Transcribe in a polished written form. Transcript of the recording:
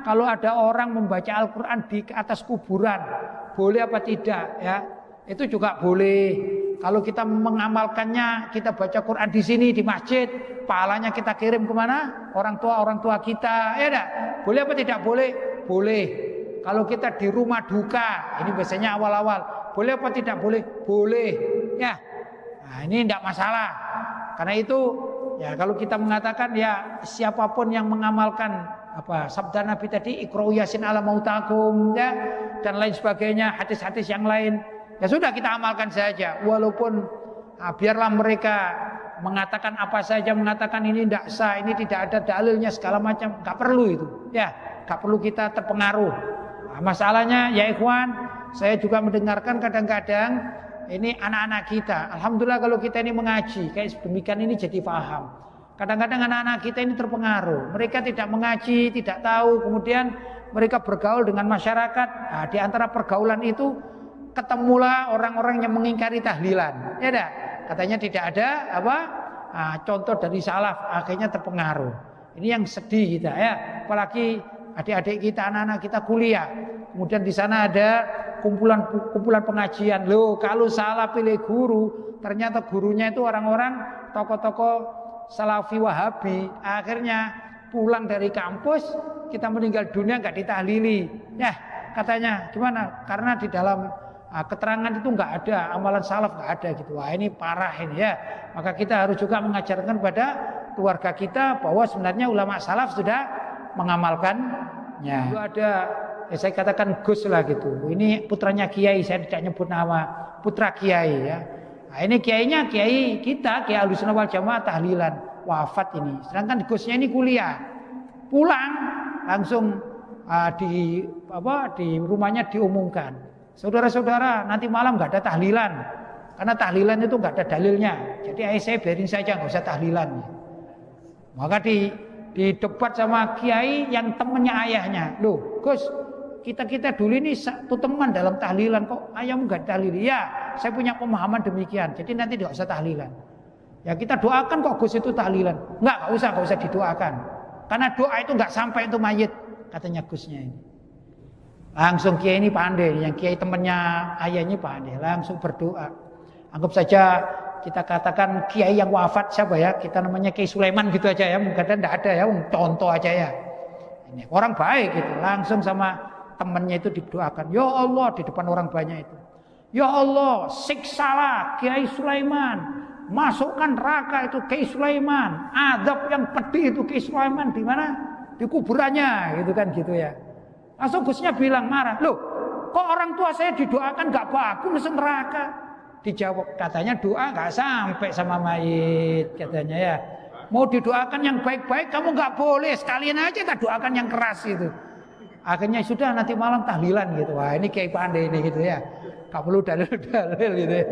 kalau ada orang membaca Al-Quran di atas kuburan, boleh apa tidak ya? Itu juga boleh. Kalau kita mengamalkannya, kita baca Quran di sini di masjid, pahalanya kita kirim kemana? Orang tua kita, ya enggak? Boleh apa tidak boleh? Boleh. Kalau kita di rumah duka, ini biasanya awal-awal, boleh apa tidak boleh? Boleh. Ya. Nah, ini tidak masalah. Karena itu ya kalau kita mengatakan ya siapapun yang mengamalkan apa sabda Nabi tadi iqra'u yasin ala mautakum ya dan lain sebagainya, hadis-hadis yang lain, ya sudah kita amalkan saja walaupun biarlah mereka mengatakan apa saja, mengatakan ini tidak sah, ini tidak ada dalilnya segala macam, enggak perlu itu. Ya, enggak perlu kita terpengaruh. Nah, masalahnya ya ikhwan, saya juga mendengarkan kadang-kadang ini anak-anak kita, alhamdulillah kalau kita ini mengaji kayak demikian ini jadi paham. Kadang-kadang anak-anak kita ini terpengaruh, mereka tidak mengaji, tidak tahu, kemudian mereka bergaul dengan masyarakat. Nah, di antara pergaulan itu ketemulah orang-orang yang mengingkari tahlilan, ya dah. Katanya tidak ada apa contoh dari salaf, akhirnya terpengaruh. Ini yang sedih kita ya, apalagi adik-adik kita, anak-anak kita kuliah, kemudian di sana ada kumpulan pengajian. Loh, kalau salah pilih guru, ternyata gurunya itu orang-orang tokoh-tokoh Salafi Wahabi. Akhirnya pulang dari kampus, kita meninggal dunia nggak ditahlili. Ya, katanya gimana? Karena di dalam keterangan itu nggak ada, amalan salaf nggak ada gitu. Wah, ini parah ini ya. Maka kita harus juga mengajarkan pada keluarga kita bahwa sebenarnya ulama salaf sudah mengamalkannya. Itu ada ya saya katakan Gus lah gitu. Ini putranya Kiai, saya tidak nyebut nama, putra Kiai ya. Nah, ini kiainya kiai kita, Kiai Ahlussunnah wal Jamaah tahlilan, wafat ini. Sedangkan Gusnya ini kuliah. Pulang langsung di rumahnya diumumkan. Saudara-saudara, nanti malam enggak ada tahlilan. Karena tahlilan itu enggak ada dalilnya. Jadi saya biarin saja, enggak usah tahlilan. Maka di debat sama kiai yang temannya ayahnya. Loh, Gus, kita dulu ini satu teman dalam tahlilan, kok ayahmu enggak tahlili? Ya, saya punya pemahaman demikian. Jadi nanti enggak usah tahlilan. Ya kita doakan kok Gus itu tahlilan. Enggak usah didoakan. Karena doa itu enggak sampai itu mayit, katanya Gusnya ini. Langsung kiai ini pandai, yang kiai temannya ayahnya pandai, langsung berdoa. Anggap saja kita katakan kiai yang wafat siapa ya? Kita namanya Kiai Sulaiman gitu aja ya. Mungkin enggak ada ya, contoh aja ya. Ini orang baik gitu, langsung sama temannya itu didoakan. Ya Allah, di depan orang banyak itu. Ya Allah, siksalah Kiai Sulaiman. Masukkan neraka itu Kiai Sulaiman. Azab yang pedih itu Kiai Sulaiman di mana? Di kuburannya gitu kan gitu ya. Langsung Gusnya bilang marah. Loh, kok orang tua saya didoakan enggak bagus masuk neraka? Dijawab, katanya doa enggak sampai sama mayit katanya ya. Mau didoakan yang baik-baik kamu enggak boleh, sekalian aja tak doakan yang keras itu. Akhirnya sudah nanti malam tahlilan gitu. Wah, ini kiai pandai ini gitu ya. Enggak perlu dalil-dalil gitu ya.